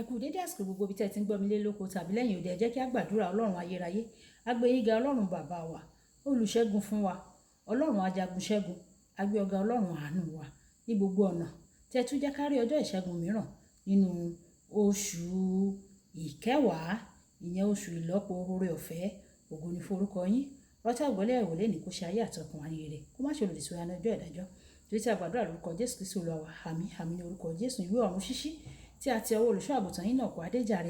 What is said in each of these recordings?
Ẹ kú dédé àsìkò gbogbo bí tẹ́ ti ń gbọ́ mi lé lóko tàbí lẹ́yìn òde, ẹ jẹ́ kí a gbàdúrà. Ọlọ́run ayérayé, a gbé yín ga, Ọlọ́run bàbá wa, olùṣẹ́gun fún wa, Ọlọ́run ajagun ṣẹ́gun, a gbé ọ̀gá, Ọlọ́run àánú wa ní gbogbo ọ̀nà. Tẹ́ tún jẹ́ ká rí ọjọ́ ìṣẹ́gun mìíràn nínú oṣù ìkẹwàá, ìyẹn oṣù ìlọ́po oore ọ̀fẹ́. Ògo ni fún orúkọ yín. Rọ́tà ìwọlé ìwọlé ní kó ṣe ayé àtọkùn wa ní rere, kó má ṣe lòdì sí wa ní ọjọ́ ìdájọ́. Torí tí a gbàdúrà lórúkọ Jésù Kristi Olúwa wa, àmín àmín ní orúkọ Jésù. Ìwé ọ̀run ṣíṣí tí a ti ọwọ́ olùṣọ́ àgùntàn Enoch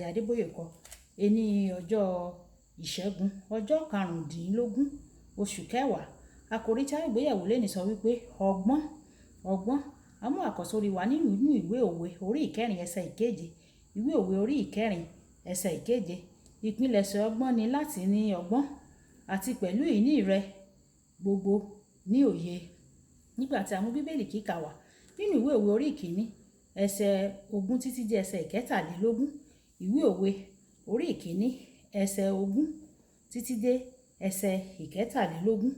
Adeboye kọ ẹni ọjọ́ ìṣẹ́gun ọjọ́ 15 oṣù kẹwàá. Àkòrí tí a gbéyẹ̀wò lẹ́ni sọ wípé ọgbọ́n. A mú àkọ́sórí wa nínú ìwé òwe orí ìkẹrin ẹsẹ̀ ìkeje. Ìwé òwe orí ìkẹrin ẹsẹ̀ ìkeje. Ìpilẹ̀ṣẹ̀ ọgbọ́n ni láti ní ọgbọ́n àti pẹ̀lú ìní rẹ̀ gbogbo ní òye. Nígbà tí a mú bíbélì kíkà wá nínú ìwé òwe orí ìkíní ẹsẹ̀ 20 títí di ẹsẹ̀ 23. Ìwé òwe orí ìkíní ẹsẹ̀ 20 títí dé ẹsẹ̀ 23.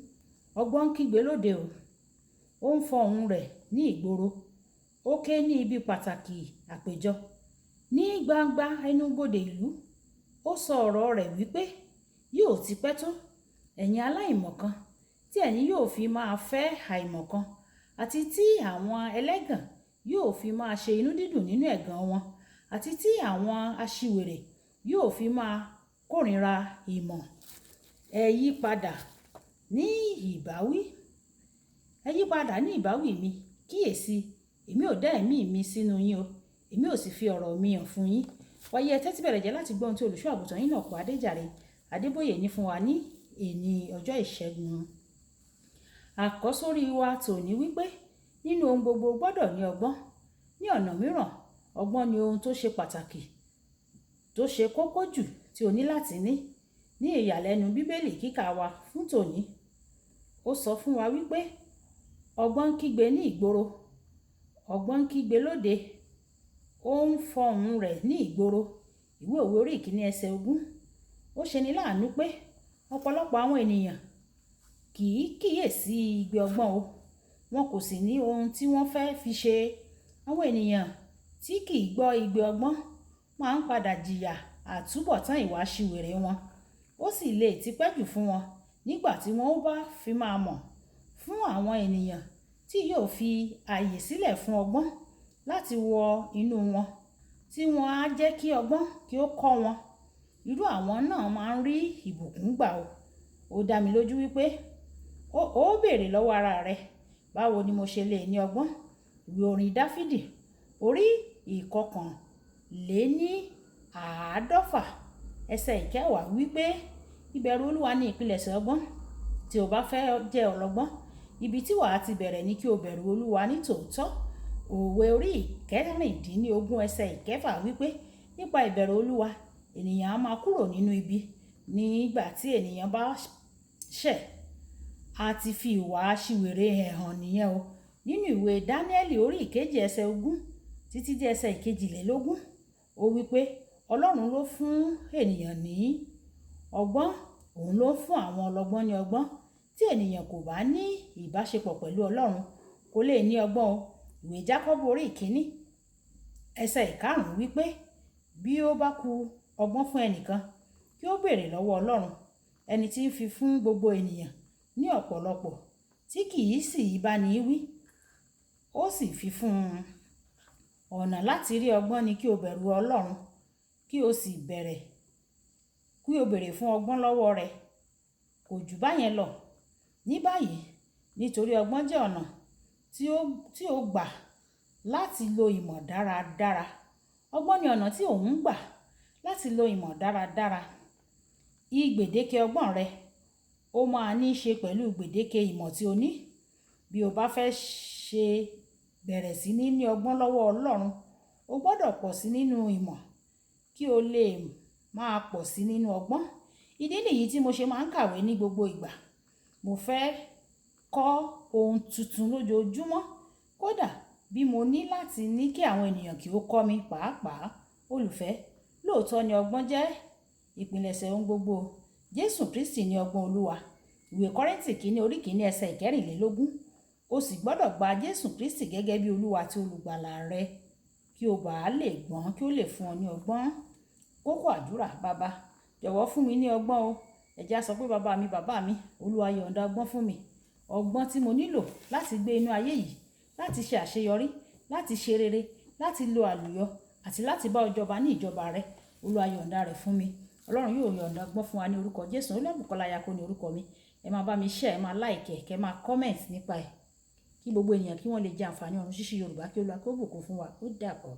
Ọgbọ́n ń kígbe lóde o, ó ń fọ ohùn rẹ̀ ní ìgboro, ó ké ní ibi pàtàkì àpéjọ, ní gbangba ẹnubodè ìlú. Ó sọ ọ̀rọ̀ rẹ̀ wípé yóò ti pẹ́ tó, ẹ̀yin aláìmọ̀kan, tí ẹ̀yin yóò fi máa fẹ́ àìmọ̀kan, àti tí àwọn ẹlẹ́gàn yóò fi máa ṣe inú dídùn nínú ẹ̀gàn wọn, àti tí àwọn aṣiwèrè yóò fi máa kórìíra ìmọ̀. Ẹ yí padà ní ìbáwí mi, kíyèsí, èmi ò dá ẹ̀mí mi sínú yín o, èmi ò sì fi ọ̀rọ̀ mi hàn fún yín. Wáyé ẹ tẹ́tí bẹ̀rẹ̀ jẹ́ láti gbọ́ ohun tí olùṣọ́ àgùntàn Enoch Adeboye ní fún wa ní èní ọjọ́ ìṣẹ́gun. Àkọ́sórí wa tòní wípé nínú ohun gbogbo gbọ́dọ̀ ní ọgbọ́n. Ní ọ̀nà mìíràn, ọgbọ́n ni ohun tó ṣe pàtàkì, tó ṣe kókó jù tí o ní láti ní. Ní ìyàlẹ́nu bíbélì kíkà wa fún tòní, ó sọ fún wa wípé ọgbọ́n ń kígbe ní ìgboro, ọgbọ́n ń kígbe lóde, ó ń fọ ohùn rẹ̀ ní ìgboro. Ìwé òwe orí ìkíní ẹsẹ̀ 20. Ó ṣe ni láàánú pé ọ̀pọ̀lọpọ̀ àwọn ènìyàn kì í kíyèsí igbe ọgbọ́n o, wọn kò sì ní ohun tí wọ́n fẹ́ fi ṣe. Àwọn ènìyàn tí kì í gbọ́ igbe ọgbọ́n máa ń padà jìyà àtúbọ̀tán ìwà aṣiwèrè wọn. Ó sì lè ti pẹ́ jù fún wọn nígbà tí wọ́n bá fi máa mọ̀. Fún àwọn ènìyàn tí yóò fi ààyè sílẹ̀ fún ọgbọ́n láti wọ inú wọn, tí wọ́n á jẹ́ kí ọgbọ́n kí ó kọ́ wọn, irú àwọn náà máa ń rí ìbùkún gbà o. Ó dá mi lójú wípé ó béèrè lọ́wọ́ ara rẹ̀, báwo ni mo ṣe lè ní ọgbọ́n? Ìwé orin Dáfídì orí 151 ẹsẹ̀ 10 wípé ìbẹ̀rù Olúwa ni ìpilẹ̀ṣẹ̀ ọgbọ́n. Tí o bá fẹ́ jẹ́ ọlọ́gbọ́n, ibi tí wàá ti bẹ̀rẹ̀ ni kí o bẹ̀rù Olúwa ní tòótọ́. Òwe orí 16 ẹsẹ̀ 6 wípé nípa ìbẹ̀rù Olúwa ènìyàn á máa kúrò nínú ibi. Nígbà tí ènìyàn bá ṣẹ̀, a ti fi ìwà aṣiwèrè hàn nìyẹn o. Nínú ìwé Dáníẹ́lì orí 2 ẹsẹ̀ 20 títí dé ẹsẹ̀ 22, ó wípé Ọlọ́run ló fún ènìyàn ní ọgbọ́n, òun ló fún àwọn ọlọ́gbọ́n ní ọgbọ́n. Tí ènìyàn kò bá ní ìbáṣepọ̀ pẹ̀lú Ọlọ́run, kò lè ní ọgbọ́n o. Ìwé Jákọ́bù orí 1 ẹsẹ̀ 5 wípé bí ó bá kù ọgbọ́n fún ẹnìkan, kí ó béèrè lọ́wọ́ Ọlọ́run, ẹni tí ń fi fún gbogbo ènìyàn ní ọ̀pọ̀lọpọ̀, tí kì í sì bá ní wí, ó sì fi fún un. Ọ̀nà láti rí ọgbọ́n ni kí o bẹ̀rù Ọlọ́run, kí o béèrè fún ọgbọ́n lọ́wọ́ rẹ̀. Kò jù báyẹn lọ. Ní báyìí, nítorí ọgbọ́n jẹ́ ọ̀nà tí ó gbà láti lo ìmọ̀ dáradára. Ọgbọ́n ni ọ̀nà tí òun gbà láti lo ìmọ̀ dáradára. Ìgbèdéke ọgbọ́n rẹ ó máa ní í ṣe pẹ̀lú gbèdéke ìmọ̀ tí o ní. Bí o bá fẹ́ bẹ̀rẹ̀ sí ní ọgbọ́n lọ́wọ́ Ọlọ́run, o gbọ́dọ̀ pọ̀ sí nínú ìmọ̀ kí o lè máa pọ̀ sí nínú ọgbọ́n. Ìdí nìyí tí mo ṣe máa ń kàwé ní gbogbo ìgbà. Mo fẹ́ kọ́ ohun tuntun lójoojúmọ́. Kódà bí mo ní láti ní kí àwọn ènìyàn kí ó kọ́ mi pàápàá. Olùfẹ́, lóòótọ́ ni ọgbọ́n jẹ́ ìpilẹ̀ṣẹ̀ ohun gbogbo. Jésù Kristi ni ọgbọ́n Olúwa. Ìwé Kọ́ríńtì kìíní orí 1 ẹsẹ̀ 24. O sì gbọ́dọ̀ gba Jésù Kristi gẹ́gẹ́ bí Olúwa àti olùgbàlà rẹ kí o bàa lè gbọ́n, kí ó lè fún ọ ní ọgbọ́n. Kókó àdúrà: bàbá jọ̀wọ́ fún mi ní ọgbọ́n o. Ẹ jẹ́ á sọ pé bàbá mi, Olúwa yọ̀ǹda ọgbọ́n fún mi. Ọgbọ́n tí mo nílò láti gbé inú ayé yìí, láti ṣe àṣeyọrí, láti ṣe rere, láti lo àlùyọ àti láti bá ọ jọba ní ìjọba rẹ. Olúwa yọ̀ǹda rẹ̀ fún mi. Ọlọ́run yóò yọ̀ǹda ọgbọ́n fún wa ní orúkọ Jésù. Olúbùkọ́lá Ayako ní orúkọ mi. Ẹ máa bá mi share, ẹ máa like, kẹ́ máa comment nípa ẹ̀, kí gbogbo ènìyàn kí wọ́n lè jẹ àǹfààní ọ̀run ṣíṣí Yorùbá, kí Olúwa kó bùkún fún wa. Ó dàbọ̀.